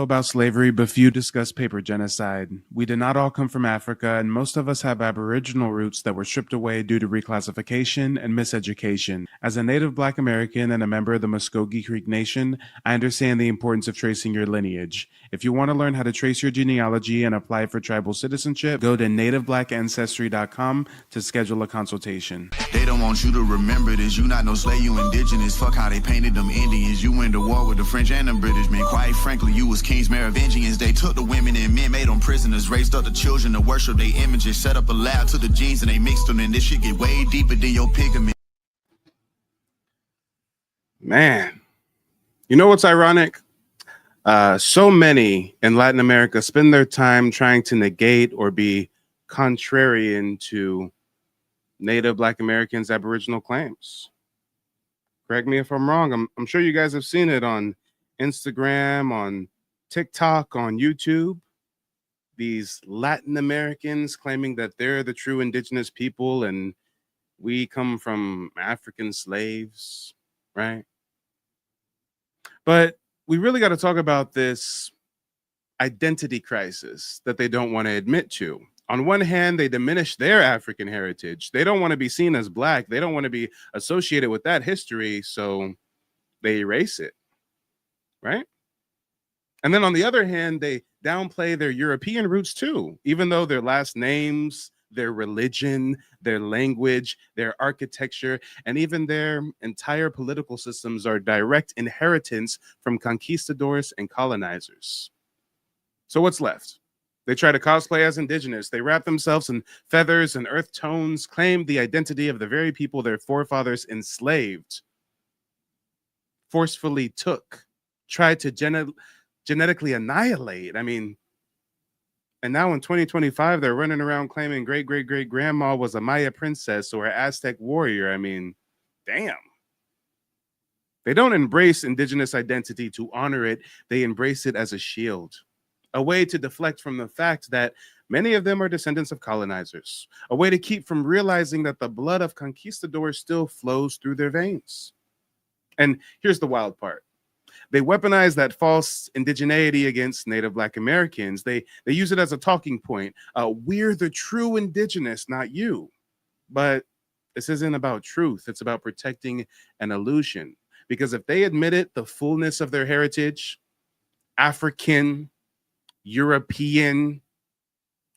About slavery, but few discuss paper genocide. We did not all come from Africa, and most of us have Aboriginal roots that were stripped away due to reclassification and miseducation. As a native Black American and a member of the Muskogee Creek Nation, I understand the importance of tracing your lineage. If you want to learn how to trace your genealogy and apply for tribal citizenship, go to nativeblackancestry.com to schedule a consultation. They don't want you to remember this. You not no slave, you indigenous. Fuck how they painted them Indians. You went to war with the French and the British, man. Quite frankly, you was kings, Merovingians. They took the women and men, made them prisoners, raised up the children to worship their images, set up a lab to the genes and they mixed them, and this shit get way deeper than your pigment. Man, you know what's ironic? So many in Latin America spend their time trying to negate or be contrarian to Native Black Americans' Aboriginal claims. Correct me if I'm wrong. I'm sure you guys have seen it on Instagram, on TikTok, on YouTube. These Latin Americans claiming that they're the true indigenous people and we come from African slaves, right? But we really got to talk about this identity crisis that they don't want to admit to. On one hand, they diminish their African heritage. They don't want to be seen as Black. They don't want to be associated with that history, so they erase it, right? And then on the other hand, they downplay their European roots too, even though their last names, their religion, their language, their architecture, and even their entire political systems are direct inheritance from conquistadors and colonizers. So what's left? They try to cosplay as indigenous. They wrap themselves in feathers and earth tones, claim the identity of the very people their forefathers enslaved, forcefully took, tried to genetically annihilate. I mean, and now in 2025, they're running around claiming great-great-great-grandma was a Maya princess or an Aztec warrior. I mean, damn. They don't embrace indigenous identity to honor it. They embrace it as a shield, a way to deflect from the fact that many of them are descendants of colonizers, a way to keep from realizing that the blood of conquistadors still flows through their veins. And here's the wild part. They weaponize that false indigeneity against Native Black Americans. They use it as a talking point. We're the true indigenous, not you. But this isn't about truth. It's about protecting an illusion. Because if they admitted the fullness of their heritage, African, European,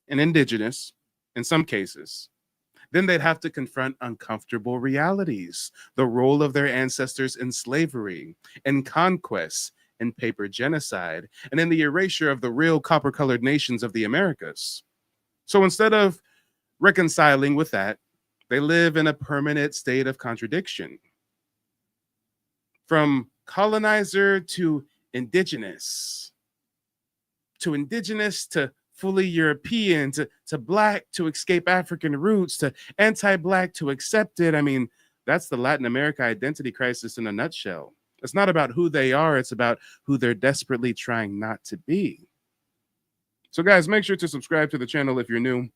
and indigenous, in some cases, then they'd have to confront uncomfortable realities, the role of their ancestors in slavery, in conquest, in paper genocide, and in the erasure of the real copper-colored nations of the Americas. So instead of reconciling with that, they live in a permanent state of contradiction. From colonizer to indigenous to fully European, to Black to escape African roots, to anti-Black to accept it. I mean, that's the Latin America identity crisis in a nutshell. It's not about who they are. It's about who they're desperately trying not to be. So guys, make sure to subscribe to the channel if you're new.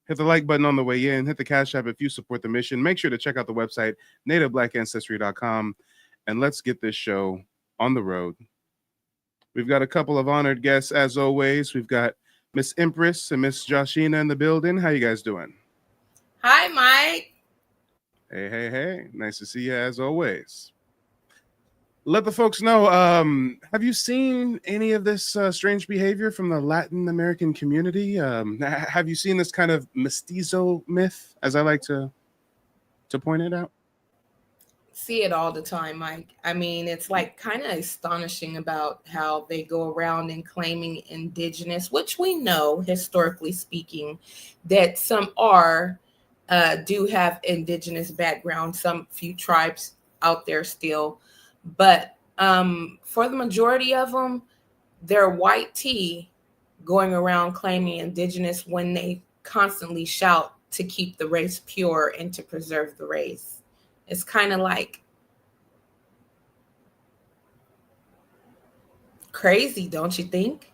Hit the like button on the way in. Hit the Cash App if you support the mission. Make sure to check out the website, nativeblackancestry.com. And let's get this show on the road. We've got a couple of honored guests, as always. We've got Miss Empress and Miss Joshina in the building. How you guys doing? Hi, Mike. Hey. Nice to see you, as always. Let the folks know, have you seen any of this strange behavior from the Latin American community? Have you seen this kind of mestizo myth, as I like to point it out? See it all the time, Mike. I mean, it's like kind of astonishing about how they go around and claiming indigenous, which we know, historically speaking, that some do have indigenous background, some few tribes out there still. But for the majority of them, they're white tea going around claiming indigenous when they constantly shout to keep the race pure and to preserve the race. It's kind of like crazy, don't you think?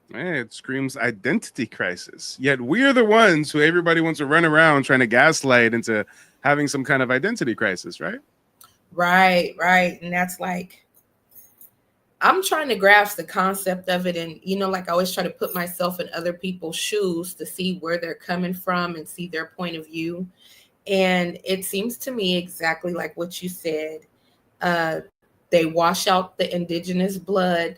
Man, it screams identity crisis. Yet we're the ones who everybody wants to run around trying to gaslight into having some kind of identity crisis, right? Right. And that's like, I'm trying to grasp the concept of it. And, like I always try to put myself in other people's shoes to see where they're coming from and see their point of view. And it seems to me exactly like what you said. Uh, they wash out the indigenous blood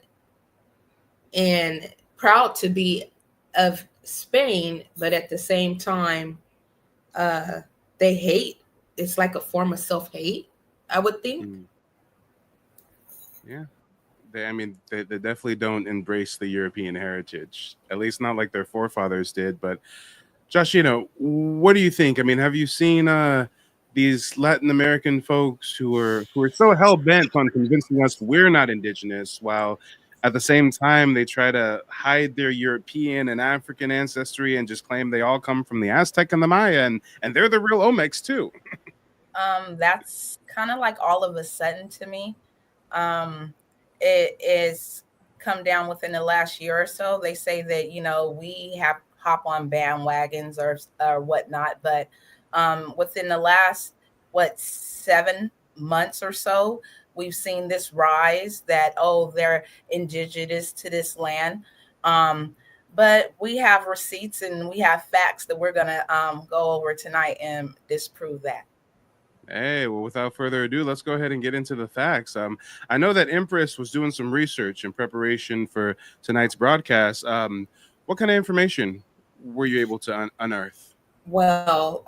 and proud to be of Spain, but at the same time, uh, they hate. It's like a form of self hate, I would think. Mm. Yeah. I mean, they definitely don't embrace the European heritage, at least not like their forefathers did. But Josh, what do you think? I mean, have you seen these Latin American folks who are so hell bent on convincing us we're not indigenous, while at the same time they try to hide their European and African ancestry and just claim they all come from the Aztec and the Maya, and they're the real Olmecs too. That's kind of like all of a sudden to me. It is come down within the last year or so. They say that we have hop on bandwagons or whatnot, but within the last 7 months or so, we've seen this rise that they're indigenous to this land. But we have receipts and we have facts that we're gonna go over tonight and disprove that. Hey, well, without further ado, let's go ahead and get into the facts. I know that Empress was doing some research in preparation for tonight's broadcast. What kind of information were you able to unearth? Well,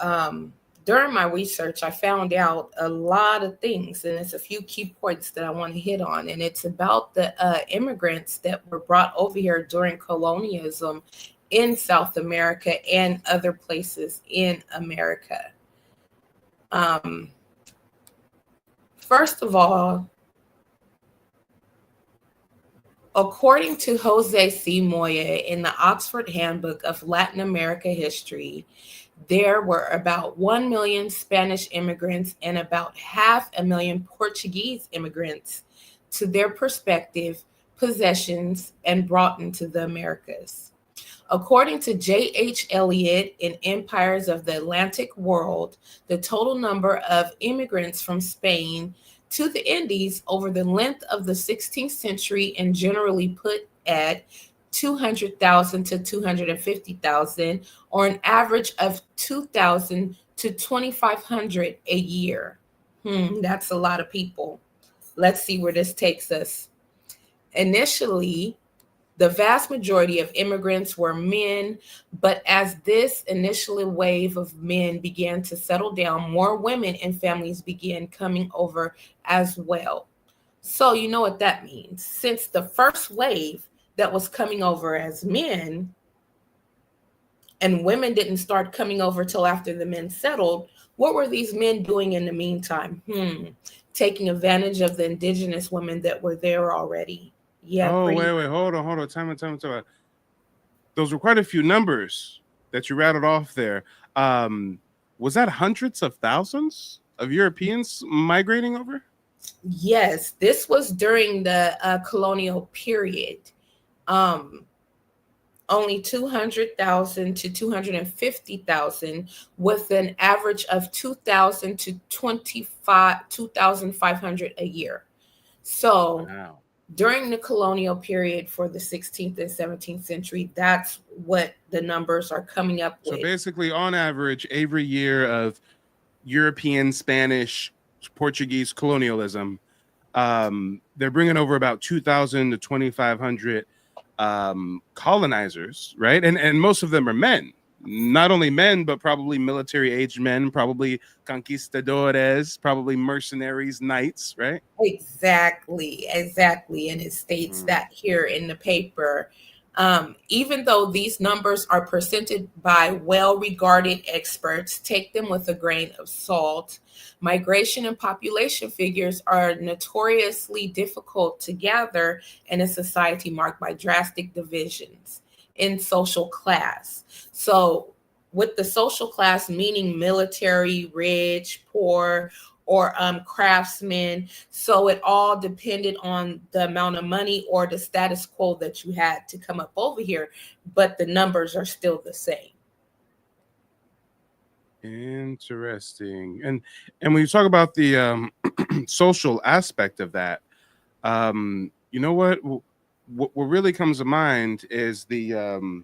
during my research, I found out a lot of things, and it's a few key points that I want to hit on. And it's about the immigrants that were brought over here during colonialism in South America and other places in America. Um, First of all, according to Jose C. Moya in the Oxford Handbook of Latin America History, there were about 1 million Spanish immigrants and about 500,000 Portuguese immigrants to their prospective possessions and brought into the Americas. According to J.H. Eliot in Empires of the Atlantic World, the total number of immigrants from Spain to the Indies over the length of the 16th century and generally put at 200,000 to 250,000, or an average of 2,000 to 2,500 a year. That's a lot of people. Let's see where this takes us. Initially, the vast majority of immigrants were men, but as this initial wave of men began to settle down, more women and families began coming over as well. So you know what that means. Since the first wave that was coming over as men, and women didn't start coming over till after the men settled, what were these men doing in the meantime? Taking advantage of the indigenous women that were there already. Yeah, Oh, pretty. wait, hold on. Time. Those were quite a few numbers that you rattled off there. Was that hundreds of thousands of Europeans migrating over? Yes, this was during the colonial period. Um, Only 200,000 to 250,000, with an average of 2,000 to 2,500 a year. So Wow. during the colonial period for the 16th and 17th century, that's what the numbers are coming up So with. basically, on average, every year of European, Spanish, Portuguese colonialism, they're bringing over about 2,000 to 2,500 colonizers, right? And most of them are men. Not only men, but probably military-aged men, probably conquistadores, probably mercenaries, knights, right? Exactly. And it states Mm. that here in the paper. Even though these numbers are presented by well regarded experts, take them with a grain of salt. Migration and population figures are notoriously difficult to gather in a society marked by drastic divisions in social class. So, with the social class meaning military, rich, poor, or craftsmen. So it all depended on the amount of money or the status quo that you had to come up over here, but the numbers are still the same. Interesting. And when you talk about the social aspect of that, You know what? What really comes to mind is the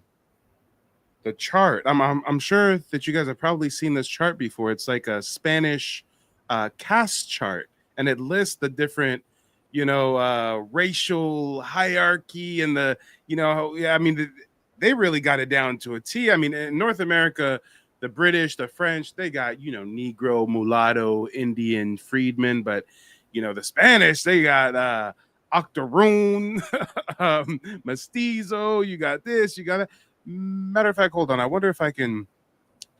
chart. I'm sure that you guys have probably seen this chart before. It's like a Spanish caste chart, and it lists the different, racial hierarchy and yeah. I mean, they really got it down to a T. I mean, in North America, the British, the French, they got Negro, mulatto, Indian, freedman, but the Spanish, they got octoroon, mestizo. You got this, you got that. Matter of fact, hold on. I wonder if I can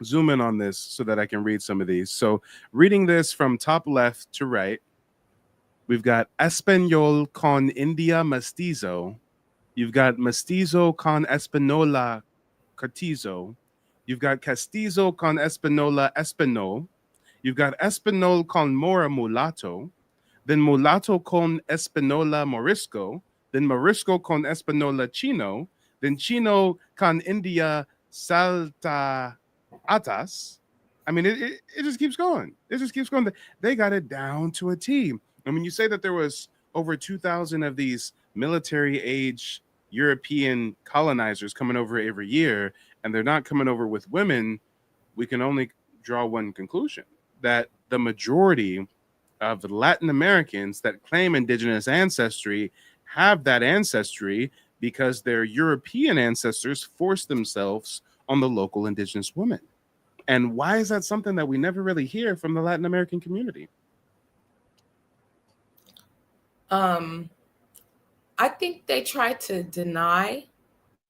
zoom in on this so that I can read some of these. So, reading this from top left to right, we've got Español con India mestizo. You've got mestizo con Espanola Catizo. You've got castizo con Espanola Espanol. You've got Espanol con Mora mulatto. Then mulatto con Espanola Morisco. Then Morisco con Espanola Chino. Then Chino con India Salta Atas. I mean, it just keeps going. It just keeps going. They got it down to a T. I mean, you say that there was over 2,000 of these military age European colonizers coming over every year, and they're not coming over with women. We can only draw one conclusion, that the majority of Latin Americans that claim indigenous ancestry have that ancestry because their European ancestors forced themselves on the local indigenous women. And why is that something that we never really hear from the Latin American community? I think they try to deny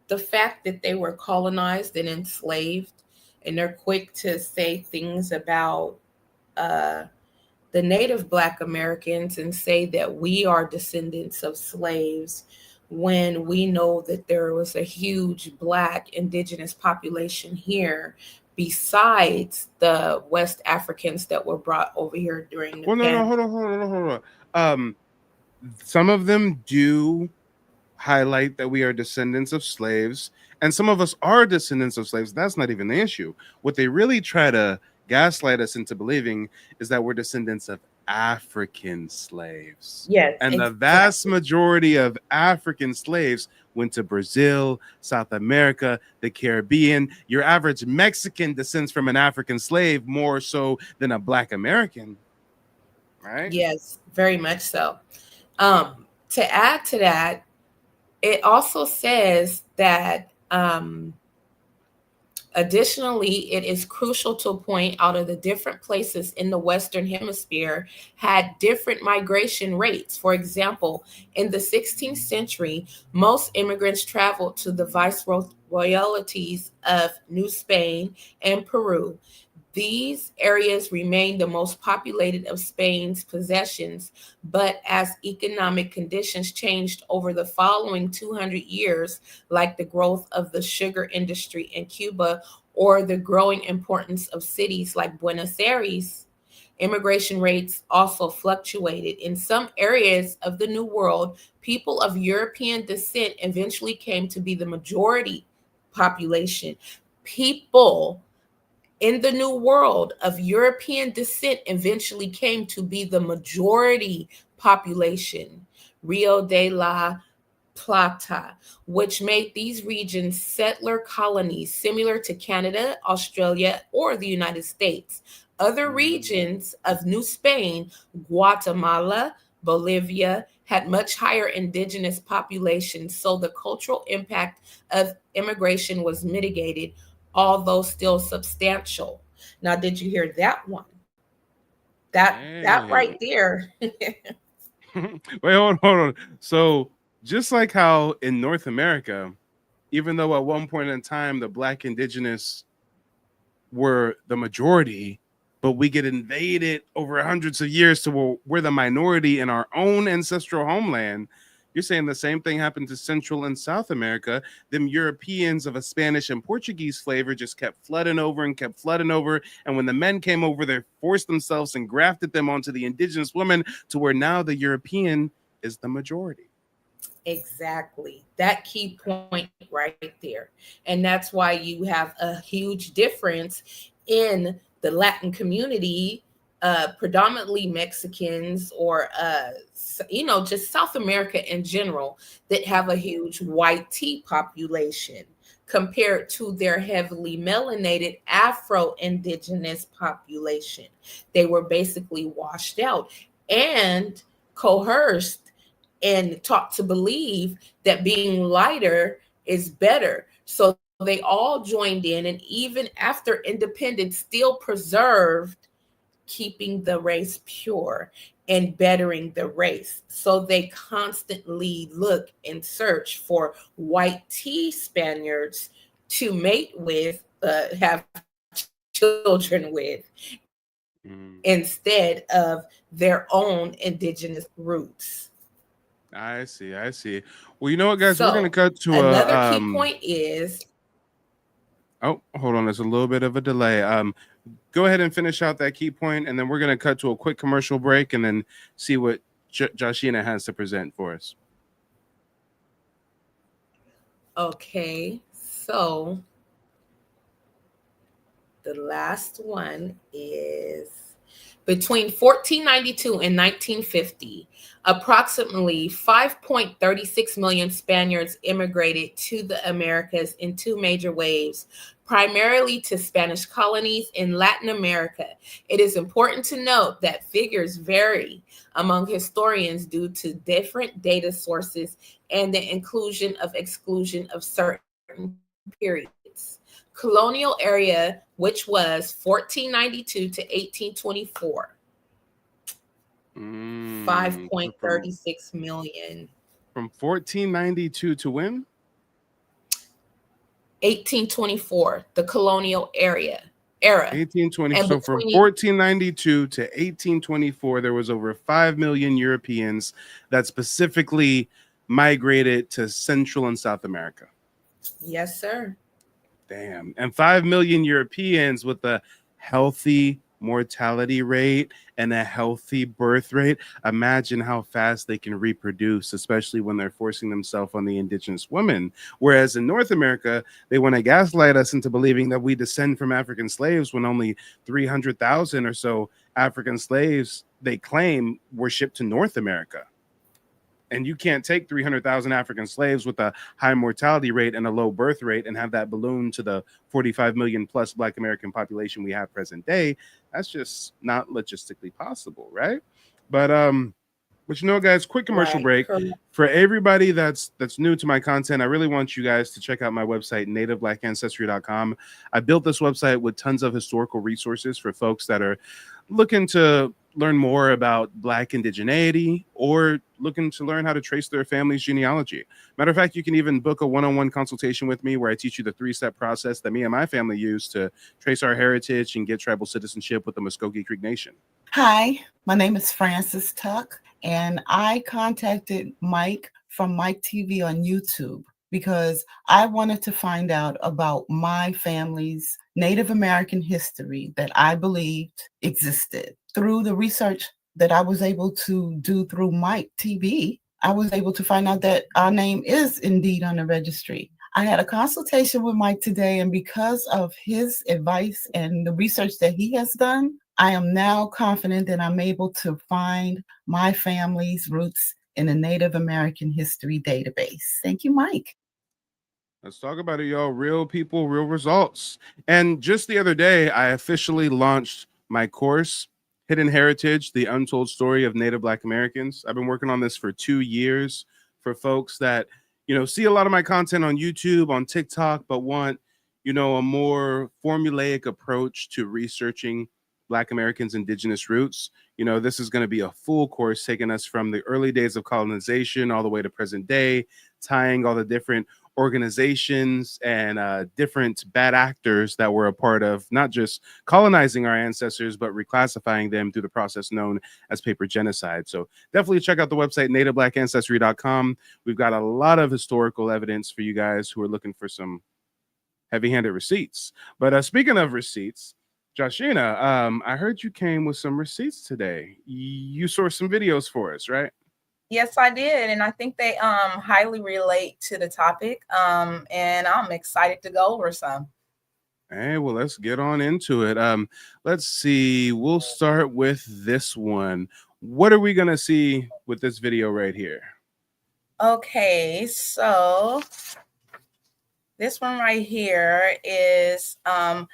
the fact that they were colonized and enslaved, and they're quick to say things about the native Black Americans and say that we are descendants of slaves, when we know that there was a huge Black indigenous population here besides the West Africans that were brought over here during the No, hold on. Some of them do highlight that we are descendants of slaves, and some of us are descendants of slaves. That's not even the issue. What they really try to gaslight us into believing is that we're descendants of African slaves. Yes, And the exactly. vast majority of African slaves went to Brazil, South America, the Caribbean. Your average Mexican descends from an African slave more so than a Black American, right? Yes, very much so. To add to that, it also says that additionally, it is crucial to point out of the different places in the Western Hemisphere had different migration rates. For example, in the 16th century, most immigrants traveled to the viceroyalties of New Spain and Peru. These areas remained the most populated of Spain's possessions, but as economic conditions changed over the following 200 years, like the growth of the sugar industry in Cuba or the growing importance of cities like Buenos Aires, immigration rates also fluctuated. In some areas of the New World, people of European descent eventually came to be the majority population. People in the New World of European descent eventually came to be the majority population. Rio de la Plata, which made these regions settler colonies similar to Canada, Australia, or the United States. Other regions of New Spain, Guatemala, Bolivia, had much higher indigenous populations, so the cultural impact of immigration was mitigated, although still substantial. Now, did you hear that one? That right Hey. there. Wait, hold on. So, just like how in North America, even though at one point in time the Black indigenous were the majority, but we get invaded over hundreds of years to where we're the minority in our own ancestral homeland. You're saying the same thing happened to Central and South America. Them Europeans of a Spanish and Portuguese flavor just kept flooding over and kept flooding over. And when the men came over, they forced themselves and grafted them onto the indigenous women to where now the European is the majority. Exactly. That key point right there. And that's why you have a huge difference in the Latin community predominantly Mexicans or just South America in general that have a huge white tea population compared to their heavily melanated Afro-Indigenous population. They were basically washed out and coerced and taught to believe that being lighter is better. So they all joined in, and even after independence, still preserved keeping the race pure and bettering the race. So they constantly look and search for white tea Spaniards to mate with, have children with, instead of their own indigenous roots. I see. Well, you know what, guys, we're gonna So cut to another key point is, oh, hold on, there's a little bit of a delay. Go ahead and finish out that key point, and then we're gonna cut to a quick commercial break, and then see what Joshina has to present for us. okay, so the last one is between 1492 and 1950, approximately 5.36 million Spaniards immigrated to the Americas in two major waves, primarily to Spanish colonies in Latin America. It is important to note that figures vary among historians due to different data sources and the inclusion of exclusion of certain periods. Colonial area, which was 1492 to 1824. 5.36 million. From 1492 to when? 1824, the colonial era. 1820. So from 1492 to 1824, there was over 5 million Europeans that specifically migrated to Central and South America. Yes, sir. Damn. And 5 million Europeans with a healthy mortality rate and a healthy birth rate. Imagine how fast they can reproduce, especially when they're forcing themselves on the indigenous women. Whereas in North America, they want to gaslight us into believing that we descend from African slaves when only 300,000 or so African slaves, they claim, were shipped to North America. And you can't take 300,000 African slaves with a high mortality rate and a low birth rate and have that balloon to the 45 million plus Black American population we have present day. That's just not logistically possible, right? But you know, guys, quick commercial break. For everybody that's new to my content, I really want you guys to check out my website, nativeblackancestry.com. I built this website with tons of historical resources for folks that are looking to learn more about Black indigeneity or looking to learn how to trace their family's genealogy. Matter of fact, you can even book a one-on-one consultation with me where I teach you the 3-step process that me and my family use to trace our heritage and get tribal citizenship with the Muskogee Creek Nation. Hi, my name is Frances Tuck, and I contacted Mike from Mike TV on YouTube because I wanted to find out about my family's Native American history that I believed existed. Through the research that I was able to do through Mike TV, I was able to find out that our name is indeed on the registry. I had a consultation with Mike today, and because of his advice and the research that he has done, I am now confident that I'm able to find my family's roots in the Native American History database. Thank you, Mike. Let's talk about it, y'all. Real people, real results. And just the other day, I officially launched my course, Hidden Heritage, The Untold Story of Native Black Americans. I've been working on this for 2 years for folks that, see a lot of my content on YouTube, on TikTok, but want, a more formulaic approach to researching Black Americans' indigenous roots. This is going to be a full course taking us from the early days of colonization all the way to present day, tying all the different organizations and different bad actors that were a part of not just colonizing our ancestors, but reclassifying them through the process known as paper genocide. So definitely check out the website, nativeblackancestry.com. We've got a lot of historical evidence for you guys who are looking for some heavy-handed receipts. But speaking of receipts, Joshina, I heard you came with some receipts today. You sourced some videos for us, right? Yes, I did, and I think they highly relate to the topic, and I'm excited to go over some. Hey, well, let's get on into it. Let's see. We'll start with this one. What are we gonna see with this video right here? Okay, so this one right here is a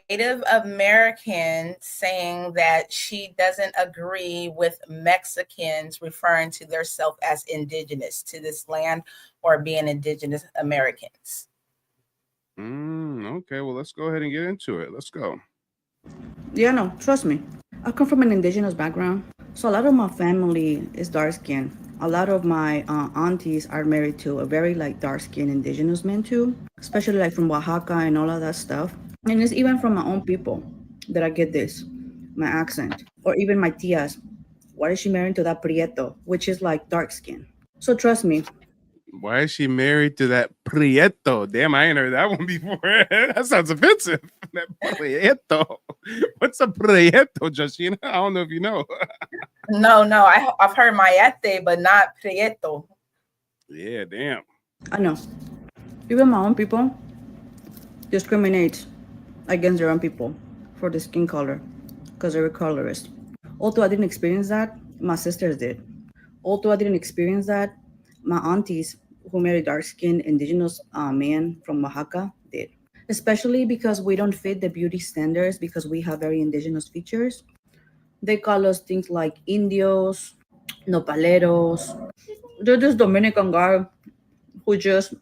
Native American saying that she doesn't agree with Mexicans referring to themselves as indigenous to this land or being indigenous Americans. Okay, well, let's go ahead and get into it. Let's go. Yeah, no, trust me. I come from an indigenous background, so a lot of my family is dark skinned. A lot of my aunties are married to a very like dark skinned indigenous men too, especially like from Oaxaca and all of that stuff. And it's even from my own people that I get this, my accent, or even my tias. Why is she married to that prieto, which is like dark skin? So trust me, Why is she married to that prieto? Damn, I ain't heard that one before. That sounds offensive. That prieto. What's a prieto, Joshina? I don't know if you know. No, I've heard mayate, but not prieto. Yeah, damn. I know. Even my own people discriminate against their own people for the skin color because they're colorist. Although I didn't experience that, my sisters did. Although I didn't experience that, my aunties who married dark-skinned indigenous men from Oaxaca did. Especially because we don't fit the beauty standards because we have very indigenous features. They call us things like indios, nopaleros. They're this Dominican guy who just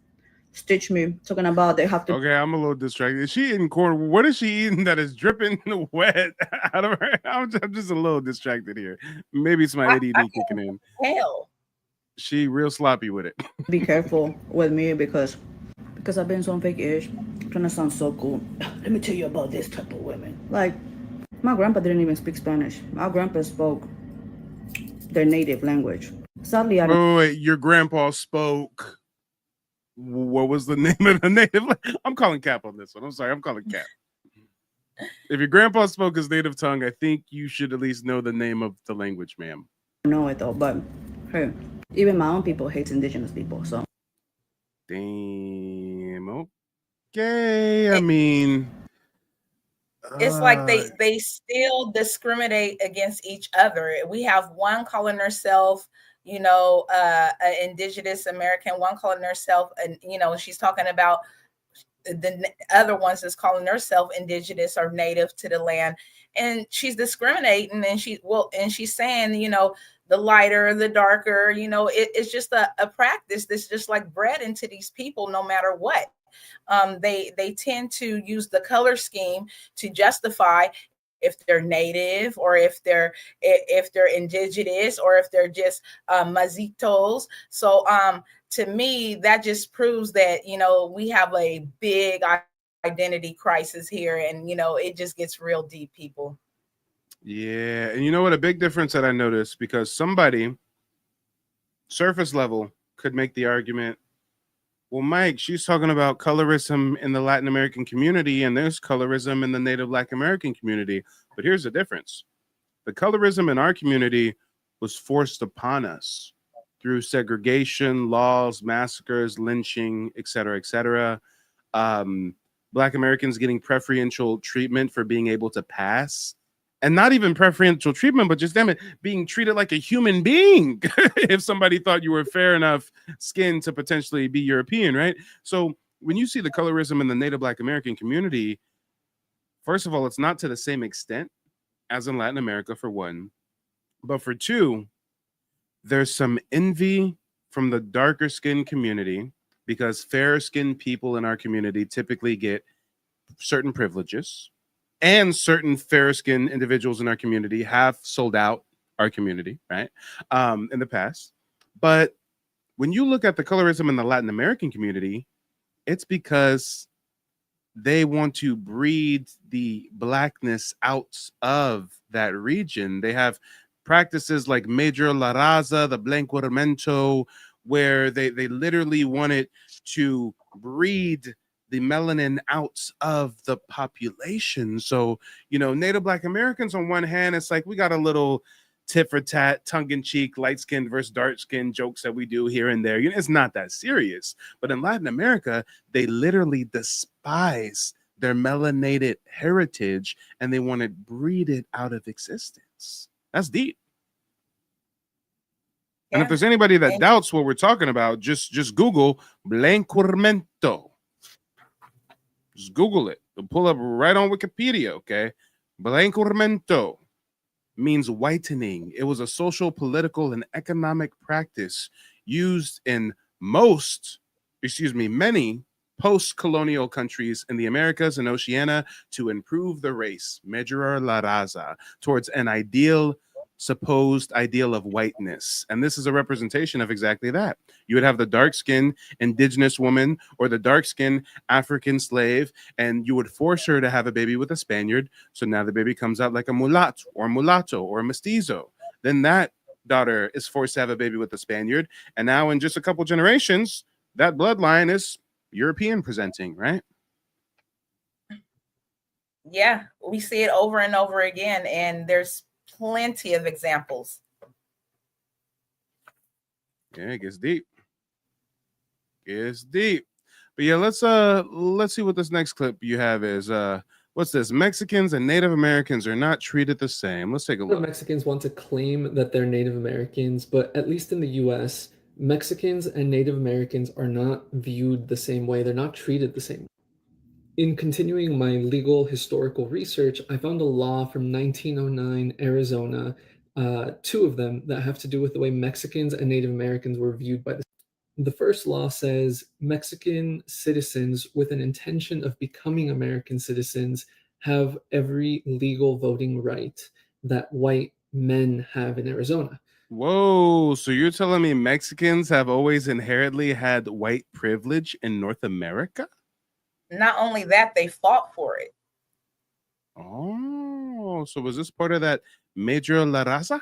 stitched me talking about they have to. Okay, I'm a little distracted. Is she eating corn? What is she eating that is dripping wet out of her? I'm just a little distracted here. Maybe it's my I ADD kicking in. Hell. She real sloppy with it. Be careful with me because I've been so fake-ish, trying to sound so cool. Let me tell you about this type of women. Like, my grandpa didn't even speak Spanish. My grandpa spoke their native language. Sadly, I don't. Wait, your grandpa spoke. What was the name of the native? I'm calling cap on this one. I'm sorry, I'm calling cap. If your grandpa spoke his native tongue, I think you should at least know the name of the language, ma'am. Know it though, but hey, even my own people hates indigenous people. So Damn. Okay. I mean, It's like they still discriminate against each other. We have one calling herself, an indigenous American, one calling herself, and she's talking about the other ones is calling herself indigenous or native to the land, and she's discriminating, and she's saying, the lighter, the darker, it's just a practice that's just like bred into these people, no matter what. They tend to use the color scheme to justify if they're native or if they're indigenous or if they're just mazitos. So to me, that just proves that we have a big identity crisis here, and it just gets real deep, people. yeah, and you know what? A big difference that I noticed, because somebody surface level could make the argument, well, Mike, she's talking about colorism in the Latin American community, and there's colorism in the Native Black American community. But here's the difference. The colorism in our community was forced upon us through segregation, laws, massacres, lynching, et cetera, et cetera. Black Americans getting preferential treatment for being able to pass. And not even preferential treatment, but just, damn it, being treated like a human being if somebody thought you were fair enough skin to potentially be European, right? So when you see the colorism in the Native Black American community, first of all, it's not to the same extent as in Latin America, for one. But for two, there's some envy from the darker skin community because fairer skinned people in our community typically get certain privileges, and certain fair skinned individuals in our community have sold out our community, right? In the past. But when you look at the colorism in the Latin American community, it's because they want to breed the blackness out of that region. They have practices like Major La Raza, the Blanqueamiento, where they literally wanted to breed the melanin out of the population. So, Native Black Americans on one hand, it's like we got a little tit for tat, tongue in cheek, light skinned versus dark skinned jokes that we do here and there. It's not that serious. But in Latin America, they literally despise their melanated heritage and they want to breed it out of existence. That's deep. And if there's anybody that doubts what we're talking about, just Google blanqueamiento. Just Google it. It'll pull up right on Wikipedia, okay? Blanqueamiento means whitening. It was a social, political, and economic practice used in many post-colonial countries in the Americas and Oceania to improve the race, mejorar la raza, towards an supposed ideal of whiteness. And this is a representation of exactly that. You would have the dark-skinned indigenous woman or the dark-skinned African slave, and you would force her to have a baby with a Spaniard. So now the baby comes out like a mulatto or a mestizo. Then that daughter is forced to have a baby with a Spaniard. And now in just a couple generations, that bloodline is European presenting, right? Yeah, we see it over and over again, and there's plenty of examples. Yeah, it gets deep. It's deep. But yeah, let's see what this next clip you have is. What's this? Mexicans and Native Americans are not treated the same. Let's take a look. Mexicans want to claim that they're Native Americans, but at least in the US, Mexicans and Native Americans are not viewed the same way. They're not treated the same. In continuing my legal historical research, I found a law from 1909 Arizona, two of them that have to do with the way Mexicans and Native Americans were viewed by the first law says Mexican citizens with an intention of becoming American citizens have every legal voting right that white men have in Arizona. Whoa, so you're telling me Mexicans have always inherently had white privilege in North America? Not only that, they fought for it. Oh, so was this part of that Major La Raza?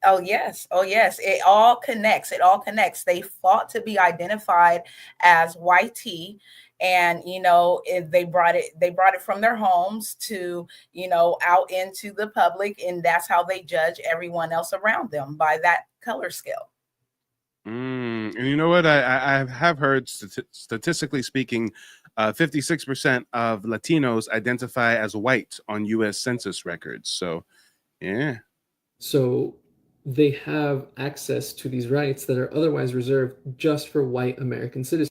Oh, yes. Oh, yes. It all connects. It all connects. They fought to be identified as YT. And, they brought it from their homes to, out into the public. And that's how they judge everyone else around them, by that color scale. And you know what? I have heard, statistically speaking, 56% of Latinos identify as white on U.S. Census records. So, yeah. So they have access to these rights that are otherwise reserved just for white American citizens.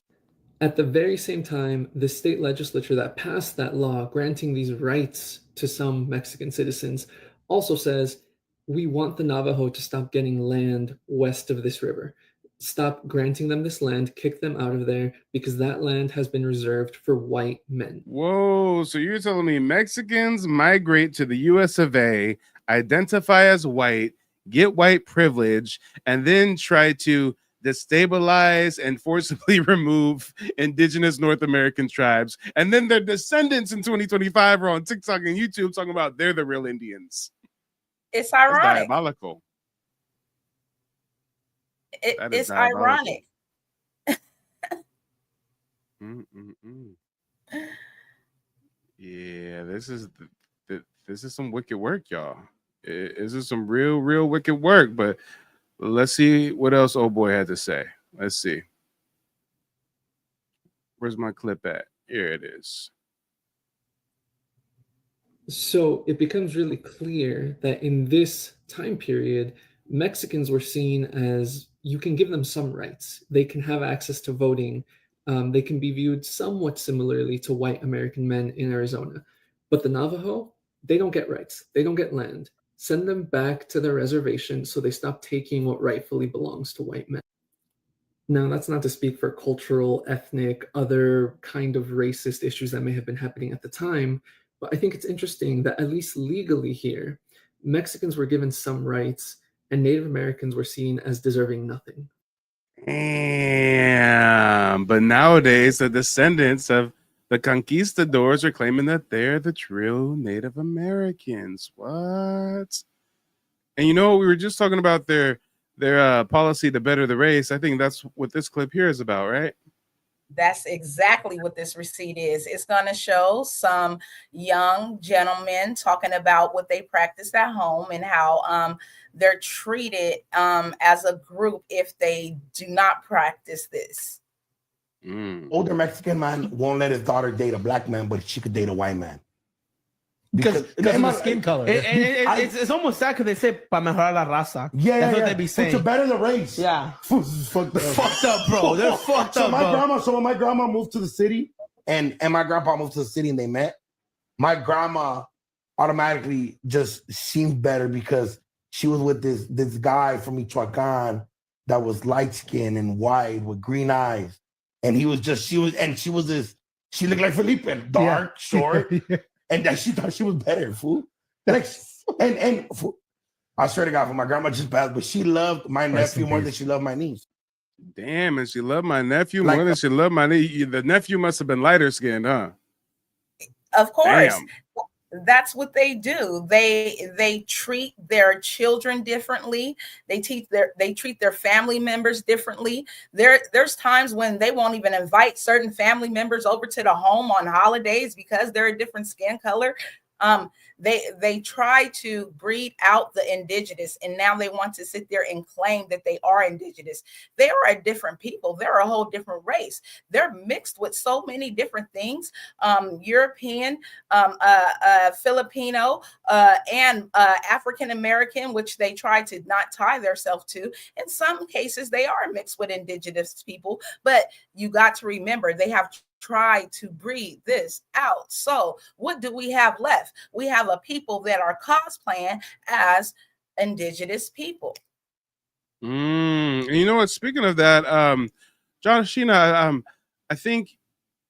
At the very same time, the state legislature that passed that law granting these rights to some Mexican citizens also says, we want the Navajo to stop getting land west of this river. Stop granting them this land, kick them out of there, because that land has been reserved for white men. Whoa, so you're telling me Mexicans migrate to the US of A, identify as white, get white privilege, and then try to destabilize and forcibly remove indigenous North American tribes. And then their descendants in 2025 are on TikTok and YouTube talking about they're the real Indians. It's ironic. That's diabolical. It's ironic. Yeah, this is some wicked work, y'all. This is some real wicked work. But let's see what else old boy had to say. Let's see. Where's my clip at? Here it is. So it becomes really clear that in this time period, Mexicans were seen as, you can give them some rights. They can have access to voting. They can be viewed somewhat similarly to white American men in Arizona. But the Navajo, they don't get rights. They don't get land. Send them back to their reservation so they stop taking what rightfully belongs to white men. Now, that's not to speak for cultural, ethnic, other kind of racist issues that may have been happening at the time, but I think it's interesting that at least legally here, Mexicans were given some rights and Native Americans were seen as deserving nothing. Damn. But nowadays, the descendants of the conquistadors are claiming that they're the true Native Americans. What? And we were just talking about their policy to better the race. I think that's what this clip here is about, right? That's exactly what this receipt is. It's going to show some young gentlemen talking about what they practiced at home and how they're treated as a group if they do not practice this. Older Mexican man won't let his daughter date a black man, but she could date a white man. Because of the skin color. It's almost sad because they say para mejorar la raza. That's what they be saying. To better the race. Yeah. Fucked up, bro. They're fucked up, bro. So when my grandma moved to the city and my grandpa moved to the city and they met, my grandma automatically just seemed better because she was with this guy from Michoacan that was light skinned and white with green eyes. And she looked like Felipe, dark, short. And that she thought she was better, fool. Like, I swear to God, for my grandma just passed, but she loved my nephew more than she loved my niece. Damn, and she loved my nephew more than she loved my niece. The nephew must have been lighter skinned, huh? Of course. Damn. That's what they do. They treat their children differently. They treat their family members differently. There's times when they won't even invite certain family members over to the home on holidays because they're a different skin color. They try to breed out the indigenous, and now they want to sit there and claim that they are indigenous. They are a different people. They're a whole different race. They're mixed with so many different things, European, Filipino, and African American, which they try to not tie themselves to. In some cases, they are mixed with indigenous people, but you got to remember they have try to breed this out. So what do we have left? We have a people that are cosplaying as indigenous people. And you know what? Speaking of that, Sheena, I think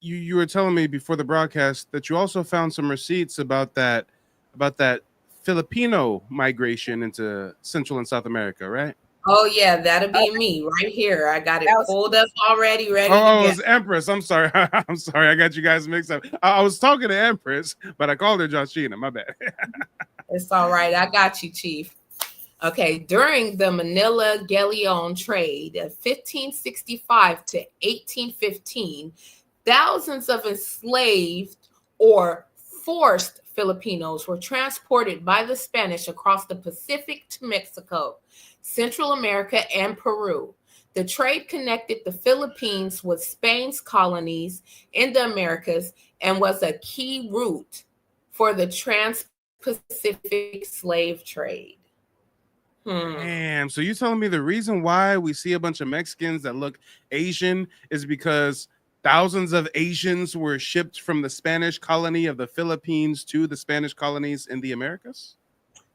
you were telling me before the broadcast that you also found some receipts about that Filipino migration into Central and South America, right? Oh yeah, that'll be me right here. I got it pulled up already, ready. Oh, it was Empress. I'm sorry. I'm sorry. I got you guys mixed up. I was talking to Empress, but I called her Joshina. My bad. It's all right. I got you, Chief. Okay, during the Manila Galleon trade of 1565 to 1815, thousands of enslaved or forced Filipinos were transported by the Spanish across the Pacific to Mexico, Central America, and Peru. The trade connected the Philippines with Spain's colonies in the Americas and was a key route for the trans-Pacific slave trade. Damn. So you're telling me the reason why we see a bunch of Mexicans that look Asian is because thousands of Asians were shipped from the Spanish colony of the Philippines to the Spanish colonies in the Americas?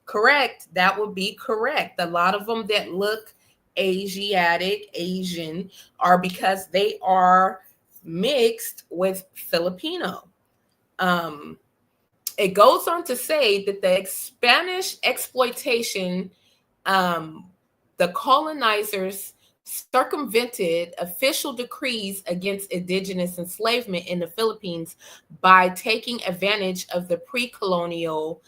Correct. That would be correct. A lot of them that look Asian are because they are mixed with Filipino. It goes on to say that the Spanish exploitation, the colonizers circumvented official decrees against indigenous enslavement in the Philippines by taking advantage of the pre-colonial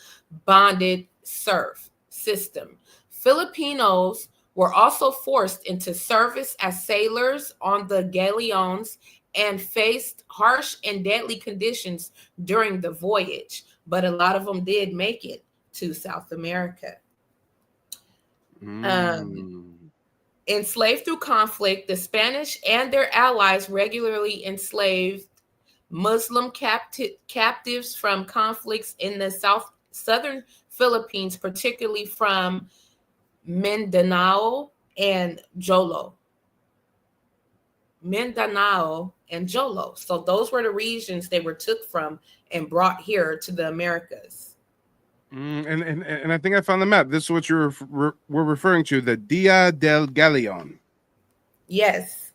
bonded serf system. Filipinos were also forced into service as sailors on the galleons and faced harsh and deadly conditions during the voyage, but a lot of them did make to South America. Enslaved through conflict, the Spanish and their allies regularly enslaved Muslim captives from conflicts in the southern Philippines, particularly from Mindanao and Jolo. So those were the regions they were took from and brought here to the Americas. And I think I found the map. This is what we're referring to, the Dia del Galeon. Yes.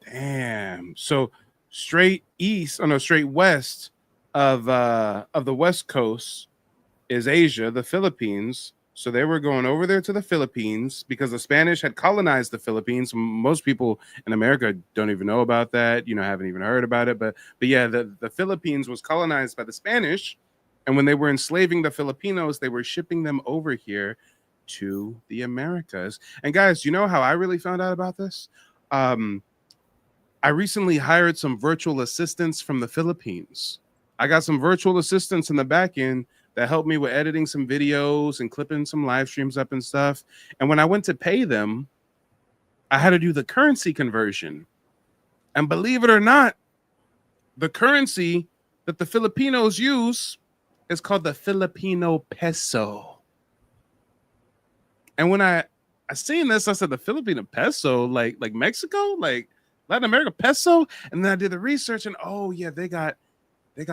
Damn. So straight west of the West Coast is Asia, the Philippines. So they were going over there to the Philippines because the Spanish had colonized the Philippines. Most people in America don't even know about that, haven't even heard about it. But yeah, the Philippines was colonized by the Spanish. And when they were enslaving the Filipinos, they were shipping them over here to the Americas. And guys, you know how I really found out about this? I recently hired some virtual assistants from the Philippines. I got some virtual assistants in the back end that helped me with editing some videos and clipping some live streams up and stuff. And when I went to pay them, I had to do the currency conversion. And believe it or not, the currency that the Filipinos use is called the Filipino peso. And when I seen this, I said, the Filipino peso, like Mexico, like Latin America peso. And then I did the research, and oh yeah, they got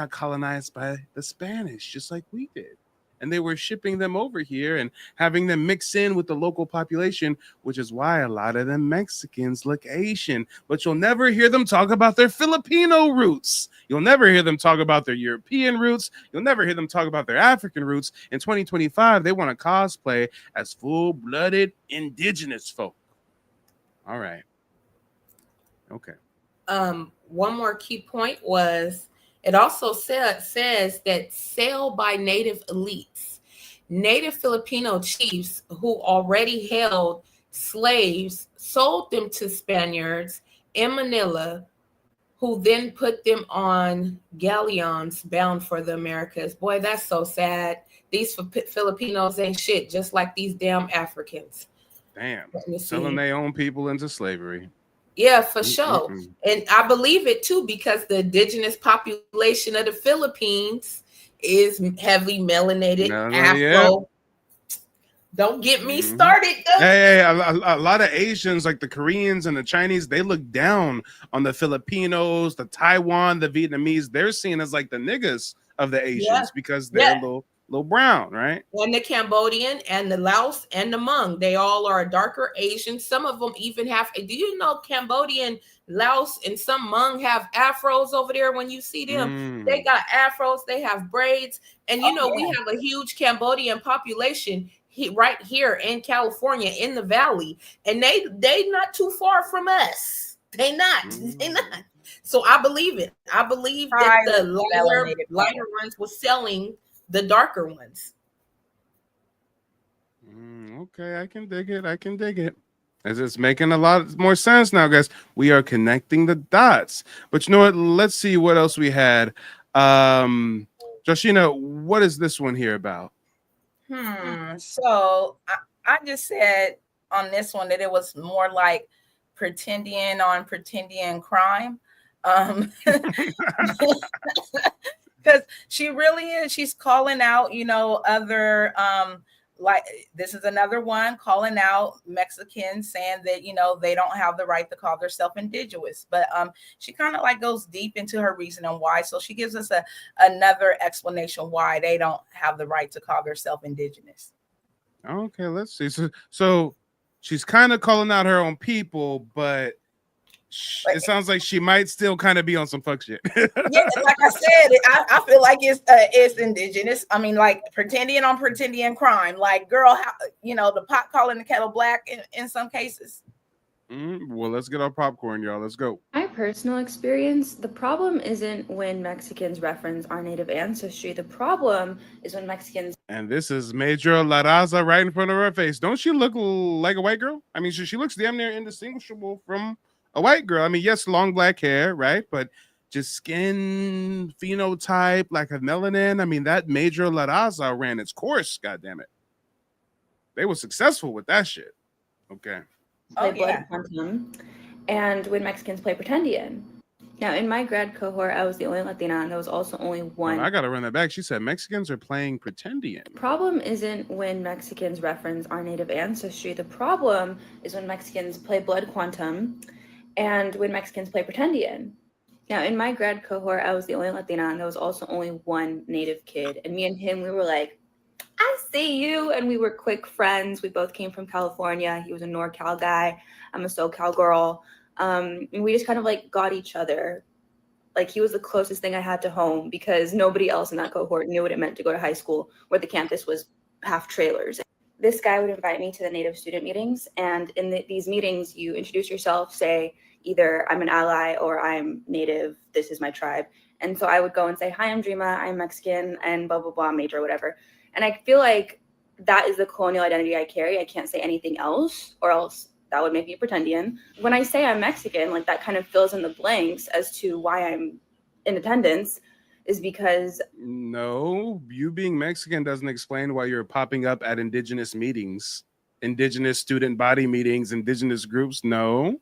colonized by the Spanish, just like we did. And they were shipping them over here and having them mix in with the local population, which is why a lot of them Mexicans look Asian. But you'll never hear them talk about their Filipino roots. You'll never hear them talk about their European roots. You'll never hear them talk about their African roots. In 2025, they want to cosplay as full-blooded indigenous folk. All right. Okay. One more key point was, it also says that sale by native elites. Native Filipino chiefs who already held slaves sold them to Spaniards in Manila, who then put them on galleons bound for the Americas. Boy, that's so sad. These Filipinos ain't shit, just like these damn Africans. Damn. Selling their own people into slavery. Yeah, for sure. And I believe it too, because the indigenous population of the Philippines is heavily melanated, Afro. Yeah. Don't get me started. A lot of Asians, like the Koreans and the Chinese, they look down on the Filipinos, the Taiwan, the Vietnamese. They're seen as like the niggas of the Asians because they're a little brown, right? And the Cambodian and the Laos and the Hmong, they all are darker Asian. Some of them even have, do you know Cambodian, Laos, and some Hmong have afros over there? When you see them, they got afros, they have braids. And you know, we have a huge Cambodian population right here in California in the valley, and they not too far from us. They not. So I believe it. I believe that the lighter ones were selling the darker ones. Okay, I can dig it. As it's making a lot more sense now, guys. We are connecting the dots. But you know what? Let's see what else we had. Joshina, what is this one here about? So I just said on this one that it was more like pretending crime. Because she really is. She's calling out, you know, other like this is another one calling out Mexicans, saying that, you know, they don't have the right to call themselves indigenous. But she kind of like goes deep into her reasoning why. So she gives us another explanation why they don't have the right to call themselves indigenous. Okay, let's see. So she's kind of calling out her own people, but it sounds like she might still kind of be on some fuck shit. Yeah, like I said, I feel like it's indigenous. I mean, like pretending crime. Like, girl, how, you know, the pot calling the kettle black in some cases. Well, let's get our popcorn, y'all. Let's go. My personal experience, the problem isn't when Mexicans reference our native ancestry. The problem is when Mexicans. And this is Major La Raza right in front of her face. Don't she look like a white girl? I mean, she looks damn near indistinguishable from a white girl. I mean, yes, long black hair, right? But just skin phenotype, like a melanin. I mean, that Major La Raza ran its course, goddammit. They were successful with that shit. Okay. Play blood quantum, and when Mexicans play pretendian. Now, in my grad cohort, I was the only Latina, and there was also only one. I gotta run that back. She said Mexicans are playing pretendian. Problem isn't when Mexicans reference our native ancestry. The problem is when Mexicans play blood quantum, and when Mexicans play pretendian. Now, in my grad cohort, I was the only Latina, and there was also only one native kid. And me and him, we were like, I see you. And we were quick friends. We both came from California. He was a NorCal guy. I'm a SoCal girl. And we just kind of like got each other. Like, he was the closest thing I had to home because nobody else in that cohort knew what it meant to go to high school where the campus was half trailers. This guy would invite me to the native student meetings. And in these meetings, you introduce yourself, say either I'm an ally or I'm native. This is my tribe. And so I would go and say, hi, I'm Dreama. I'm Mexican and blah, blah, blah, major, whatever. And I feel like that is the colonial identity I carry. I can't say anything else, or else that would make me pretendian. When I say I'm Mexican, like that kind of fills in the blanks as to why I'm in attendance. is because no, you being Mexican doesn't explain why you're popping up at Indigenous meetings, Indigenous student body meetings, Indigenous groups. No.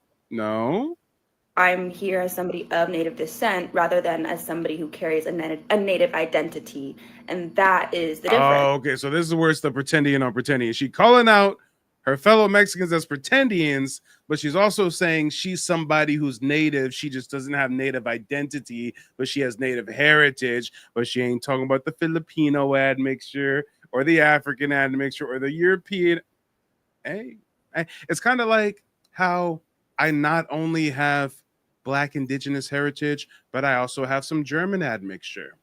I'm here as somebody of Native descent rather than as somebody who carries a Native identity. And that is the difference. Oh, okay. So this is where it's the pretendian on pretendian. She calling out her fellow Mexicans as pretendians, but she's also saying she's somebody who's Native. She just doesn't have Native identity, but she has Native heritage. But she ain't talking about the Filipino admixture or the African admixture or the European. Hey, it's kind of like how I not only have Black Indigenous heritage, but I also have some German admixture.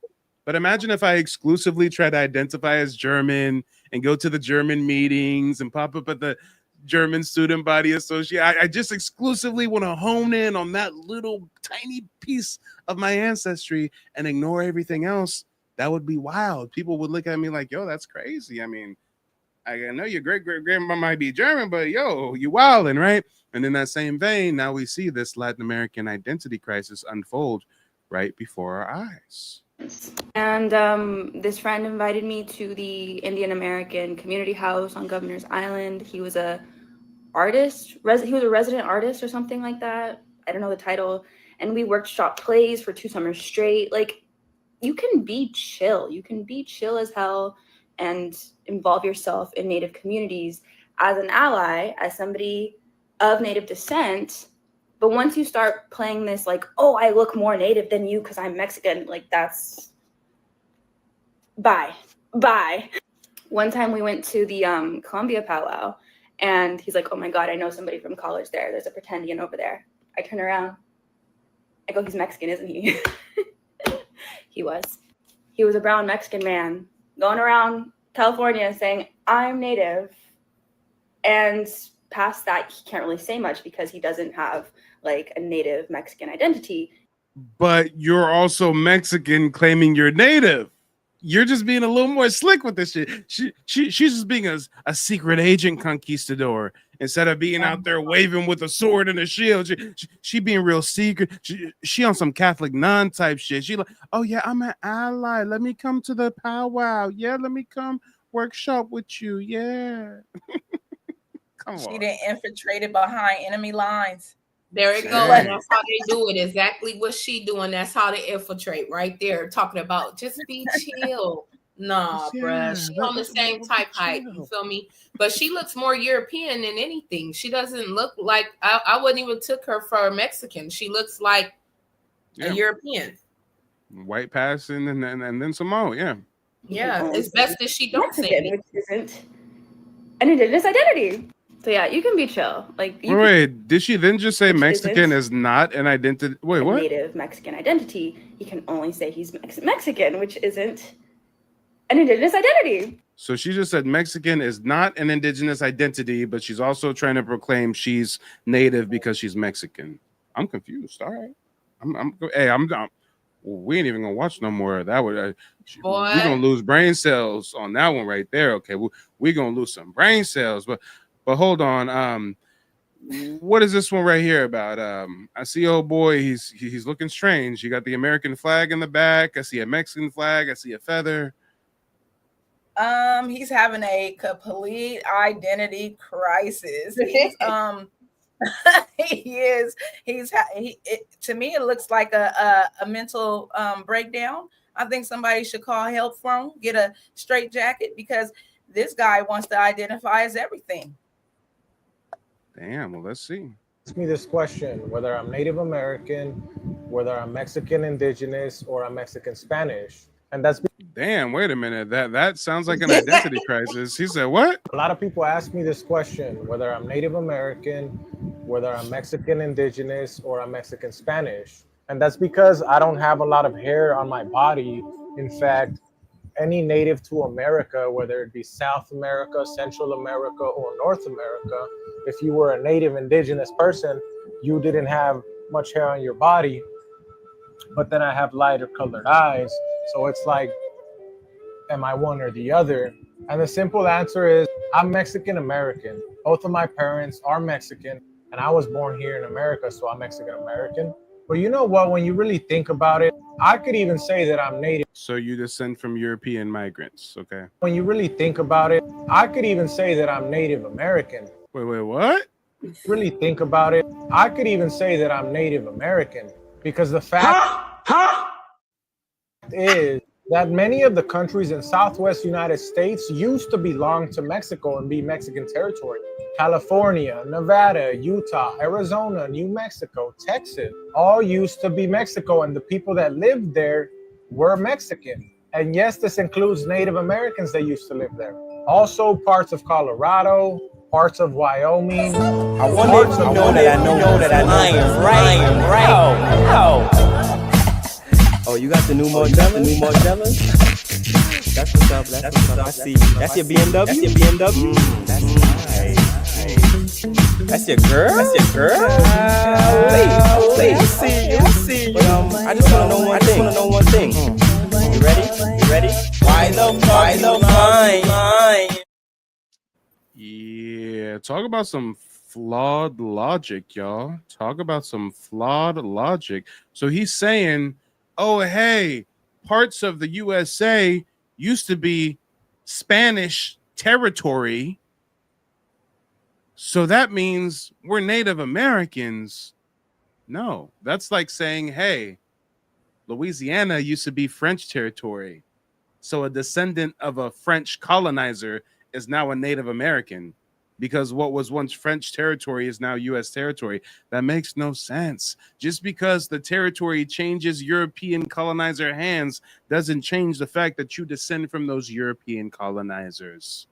But imagine if I exclusively try to identify as German and go to the German meetings and pop up at the German Student Body Association. I just exclusively want to hone in on that little tiny piece of my ancestry and ignore everything else. That would be wild. People would look at me like, yo, that's crazy. I mean, I know your great-great-grandma might be German, but yo, you wildin', right? And in that same vein, now we see this Latin American identity crisis unfold right before our eyes. And this friend invited me to the Indian American Community House on Governor's Island. He was a artist, he was a resident artist or something like that. I don't know the title. And we workshop plays for 2 summers straight. Like, you can be chill. You can be chill as hell and involve yourself in Native communities as an ally, as somebody of Native descent. But once you start playing this, like, oh, I look more Native than you because I'm Mexican, like, that's bye. One time we went to the Columbia powwow, and he's like, oh my God, I know somebody from college there. There's a pretendian over there. I turn around. I go, he's Mexican, isn't he? He was a brown Mexican man going around California saying, I'm Native. And past that, he can't really say much because he doesn't have like a Native Mexican identity. But you're also Mexican claiming you're Native. You're just being a little more slick with this shit. She's just being a secret agent conquistador instead of being out there waving with a sword and a shield. She being real secret. She on some Catholic nun type shit. She like, oh yeah, I'm an ally. Let me come to the powwow. Yeah, let me come workshop with you. Yeah. She didn't infiltrated behind enemy lines. There it goes. That's how they do it. Exactly what she doing. That's how they infiltrate right there. Talking about just be chill. Nah, bruh. She on the same type height. You feel me? But she looks more European than anything. She doesn't look like I wouldn't even took her for a Mexican. She looks like a European. White passing and then some more. Yeah. Yeah. It's best that she don't say it. Which isn't an Indigenous identity. So yeah, you can be chill. Like, wait, did she then just say Mexican is not an identity? Wait, what? Native Mexican identity. He can only say he's Mexican, which isn't an Indigenous identity. So she just said Mexican is not an Indigenous identity, but she's also trying to proclaim she's Native because she's Mexican. I'm confused. All right, I'm down. We ain't even gonna watch no more of that. We're gonna lose brain cells on that one right there. Okay, we're gonna lose some brain cells, but hold on. What is this one right here about? I see old boy. He's looking strange. You got the American flag in the back. I see a Mexican flag. I see a feather. He's having a complete identity crisis. He is. To me, it looks like a mental breakdown. I think somebody should call help for him. Get a straight jacket because this guy wants to identify as everything. Damn, well, let's see. Ask me this question, whether I'm Native American, whether I'm Mexican Indigenous, or I'm Mexican Spanish. And that's damn, wait a minute. That sounds like an identity crisis. He said what? A lot of people ask me this question, whether I'm Native American, whether I'm Mexican Indigenous, or I'm Mexican Spanish. And that's because I don't have a lot of hair on my body. In fact, any native to America, whether it be South America, Central America, or North America, if you were a Native Indigenous person, you didn't have much hair on your body. But then I have lighter colored eyes. So it's like, am I one or the other? And the simple answer is, I'm Mexican American. Both of my parents are Mexican, and I was born here in America, so I'm Mexican American. But you know what? When you really think about it, I could even say that I'm native. So you descend from European migrants, okay? When you really think about it, I could even say that I'm Native American. Wait, what? Really think about it, I could even say that I'm Native American because the fact is that many of the countries in Southwest United States used to belong to Mexico and be Mexican territory. California, Nevada, Utah, Arizona, New Mexico, Texas, all used to be Mexico, and the people that lived there were Mexican. And yes, this includes Native Americans that used to live there. Also parts of Colorado, parts of Wyoming. I wanted to know that I know that I am right. Oh, you got the new Modella? That's what's up. That's what's up. I see. That's your BMW? That's your BMW? That's nice. That's your girl? That's your girl? Wait. I see. But, I just want to know one thing. You ready? Why the line? Yeah, talk about some flawed logic, y'all. Talk about some flawed logic. So he's saying, oh, hey, parts of the USA used to be Spanish territory. So that means we're Native Americans. No, that's like saying, hey, Louisiana used to be French territory. So a descendant of a French colonizer is now a Native American because what was once French territory is now U.S. territory. That makes no sense. Just because the territory changes European colonizer hands doesn't change the fact that you descend from those European colonizers.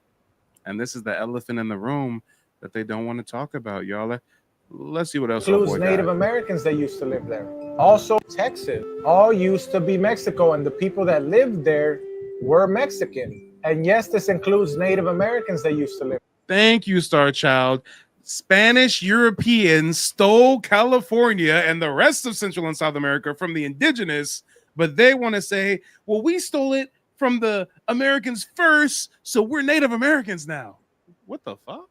And this is the elephant in the room that they don't want to talk about, y'all. Let's see what else. Includes Native Americans that used to live there. Also, Texas, all used to be Mexico, and the people that lived there were Mexican. And yes, this includes Native Americans that used to live. Thank you, Star Child. Spanish Europeans stole California and the rest of Central and South America from the indigenous, but they want to say, well, we stole it from the Americans first, so we're Native Americans now. What the fuck?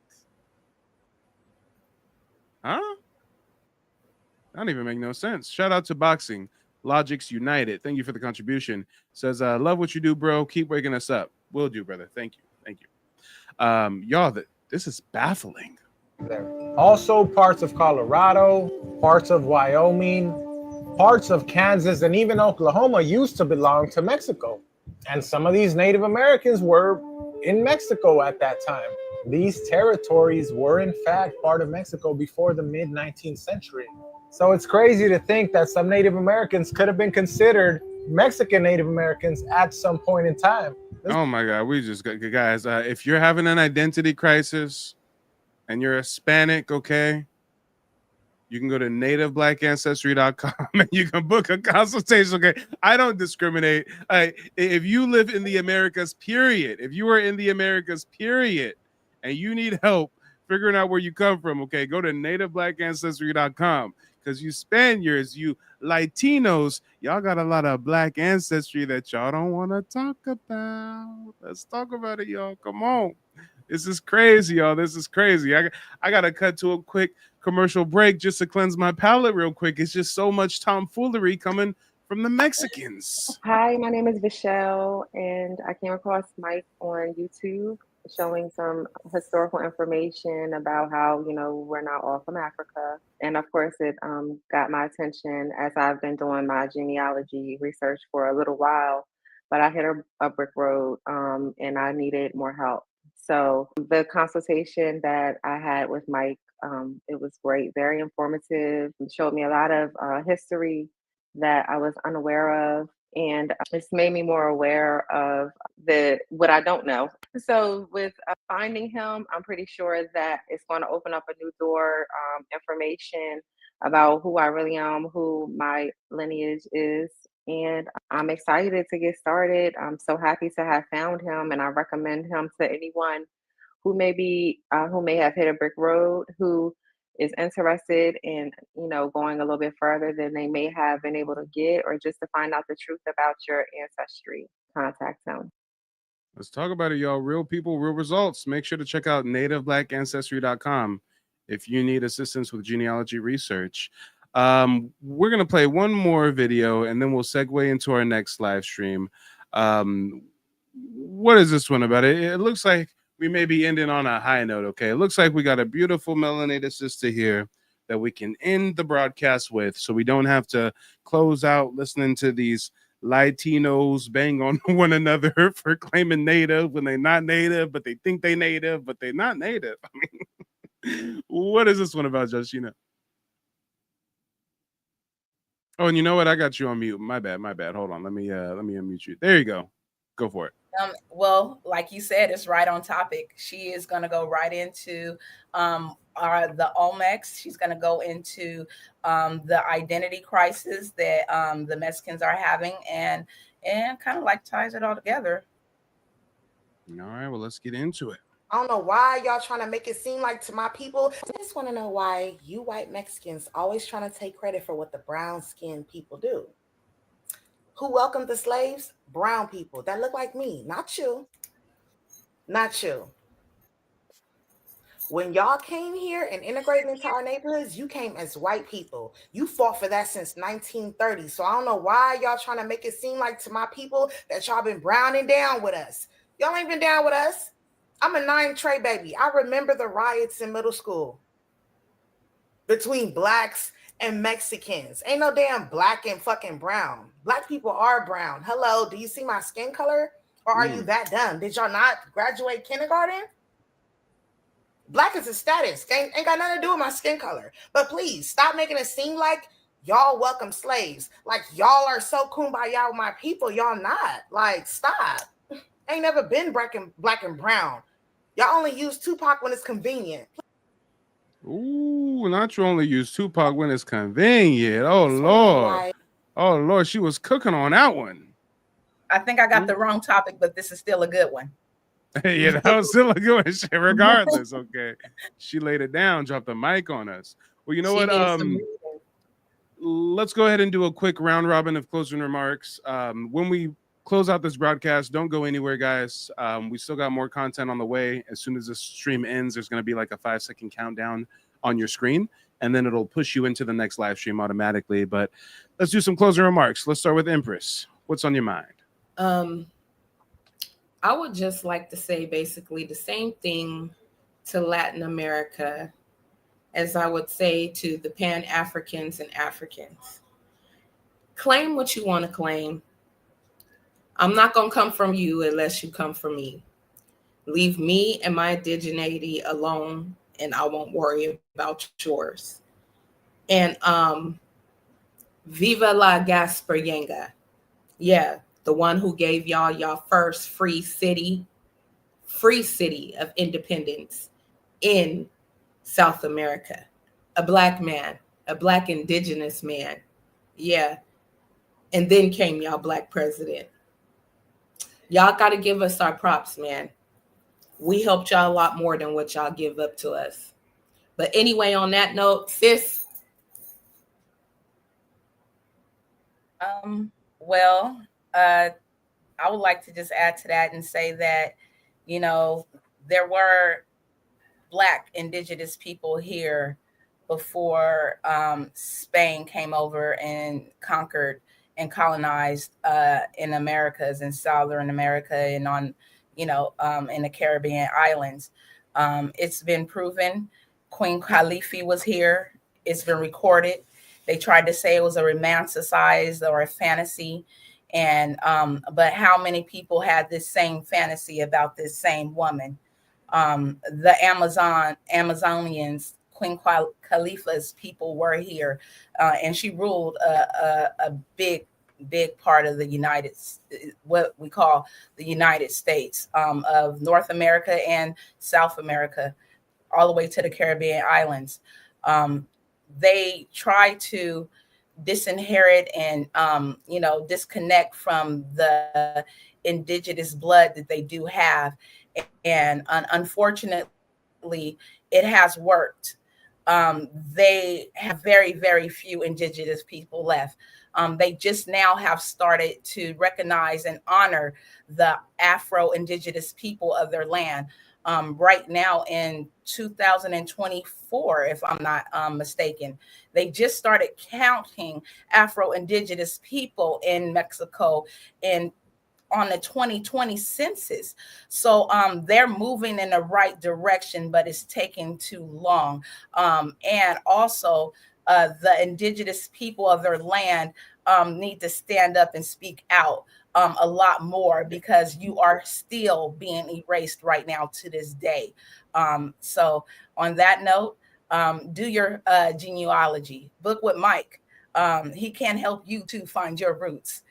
Huh? That don't even make no sense. Shout out to Boxing Logics United. Thank you for the contribution. Says, love what you do, bro. Keep waking us up. Will do, brother. Thank you. Y'all, this is baffling. There. Also parts of Colorado, parts of Wyoming, parts of Kansas, and even Oklahoma used to belong to Mexico. And some of these Native Americans were in Mexico at that time. These territories were in fact part of Mexico before the mid-19th century. So it's crazy to think that some Native Americans could have been considered Mexican Native Americans at some point in time. Oh my God, we just got guys. If you're having an identity crisis and you're Hispanic, okay, you can go to nativeblack.ancestry.com and you can book a consultation. Okay, I don't discriminate. If you live in the Americas, period. If you are in the Americas, period, and you need help figuring out where you come from, okay, go to nativeblack.ancestry.com. Because you Spaniards, you Latinos, y'all got a lot of black ancestry that y'all don't want to talk about. Let's talk about it, y'all. Come on. This is crazy, y'all. This is crazy. I got to cut to a quick commercial break just to cleanse my palate real quick. It's just so much tomfoolery coming from the Mexicans. Hi, my name is Michelle, and I came across Mike on YouTube showing some historical information about how, we're not all from Africa. And of course, it got my attention as I've been doing my genealogy research for a little while, but I hit a brick road and I needed more help. So the consultation that I had with Mike, it was great, very informative. It showed me a lot of history that I was unaware of. And it's made me more aware of what I don't know. So with finding him, I'm pretty sure that it's going to open up a new door, information about who I really am, who my lineage is. And I'm excited to get started. I'm so happy to have found him, and I recommend him to anyone who may have hit a brick road, who is interested in, going a little bit further than they may have been able to get, or just to find out the truth about your ancestry. Contact them. Let's talk about it, y'all. Real people, real results. Make sure to check out nativeblack.ancestry.com if you need assistance with genealogy research. We're gonna play one more video and then we'll segue into our next live stream. What is this one about? It looks like we may be ending on a high note. Okay, it looks like we got a beautiful melanated sister here that we can end the broadcast with, so we don't have to close out listening to these Latinos bang on one another for claiming native when they're not native, but they think they native, but they're not native. I mean, what is this one about, Joshina? Oh, and you know what? I got you on mute. My bad. Hold on. Let me unmute you. There you go. Go for it. Well, like you said, it's right on topic. She is going to go right into the Olmecs. She's going to go into the identity crisis that the Mexicans are having, and kind of like ties it all together. All right, well, let's get into it. I don't know why y'all trying to make it seem like to my people. I just want to know why you white Mexicans always trying to take credit for what the brown skinned people do. Who welcomed the slaves? Brown people that look like me, not you. Not you. When y'all came here and integrated into our neighborhoods, you came as white people. You fought for that since 1930. So I don't know why y'all trying to make it seem like to my people that y'all been browning down with us. Y'all ain't been down with us. I'm a 9 tray baby. I remember the riots in middle school between blacks and Mexicans. Ain't no damn black and fucking brown. Black people are brown. Hello, do you see my skin color? Or are you that dumb? Did y'all not graduate kindergarten? Black is a status. Ain't got nothing to do with my skin color. But please, stop making it seem like y'all welcome slaves. Like y'all are so kumbaya with my people. Y'all not. Like, stop. Ain't never been black and brown. Y'all only use Tupac when it's convenient. Ooh, not you only use Tupac when it's convenient. Oh, Lord. Oh, Lord, she was cooking on that one. I think I got the wrong topic, but this is still a good one. Yeah, that was still a good one. Regardless, okay. She laid it down, dropped the mic on us. Well, you know what? Let's go ahead and do a quick round robin of closing remarks. When we close out this broadcast, don't go anywhere, guys. We still got more content on the way. As soon as this stream ends, there's going to be like a 5-second countdown on your screen, and then it'll push you into the next live stream automatically. But let's do some closing remarks. Let's start with Empress. What's on your mind? I would just like to say basically the same thing to Latin America as I would say to the Pan-Africans and Africans. Claim what you want to claim. I'm not going to come from you unless you come from me. Leave me and my indigeneity alone, and I won't worry about yours. And Viva la Gaspayenga. Yeah, the one who gave y'all first free city of independence in South America. A black man, a black indigenous man. Yeah. And then came y'all black president. Y'all got to give us our props, man. We helped y'all a lot more than what y'all give up to us. But anyway, on that note, sis. Well, I would like to just add to that and say that, you know, there were Black indigenous people here before Spain came over and conquered and colonized in Americas and Southern America and on, you know, in the Caribbean islands. It's been proven. Queen Khalifa was here. It's been recorded. They tried to say it was a romanticized or a fantasy. And but how many people had this same fantasy about this same woman? The Amazonians, Queen Khalifa's people were here, and she ruled a big part of the what we call the United States of North America and South America, all the way to the Caribbean islands. They try to disinherit and you know, disconnect from the indigenous blood that they do have, and unfortunately it has worked. They have very few indigenous people left. They just now have started to recognize and honor the Afro-Indigenous people of their land. right now in 2024, if I'm not mistaken. They just started counting Afro-Indigenous people in Mexico on the 2020 census. So they're moving in the right direction, but it's taking too long. And also the indigenous people of their land need to stand up and speak out a lot more, because you are still being erased right now to this day. So on that note, do your genealogy, book with Mike. He can help you to find your roots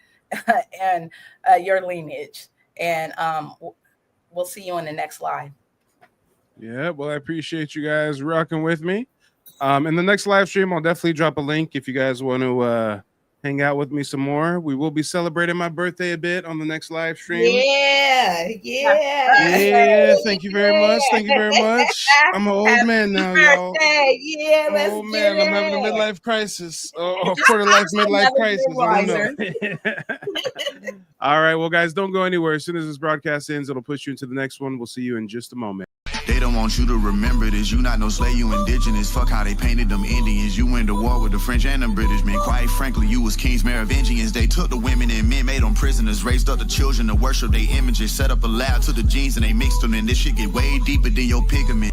and your lineage. And we'll see you in the next live. Yeah, well, I appreciate you guys rocking with me. In the next live stream, I'll definitely drop a link if you guys want to hang out with me some more. We will be celebrating my birthday a bit on the next live stream. Yeah. Thank you very much. Thank you very much. I'm an old man now, y'all. Yeah, let's Oh man, I'm having a midlife crisis, or quarter life midlife crisis. I don't know. All right, well, guys, don't go anywhere. As soon as this broadcast ends, it'll push you into the next one. We'll see you in just a moment. They don't want you to remember this. You not no slave, you indigenous. Fuck how they painted them Indians. You went to war with the French and the British men. Quite frankly, you was kings Merovingians. They took the women and men, made them prisoners. Raised up the children to worship their images. Set up a lab to the genes and they mixed them. And this shit get way deeper than your pigment.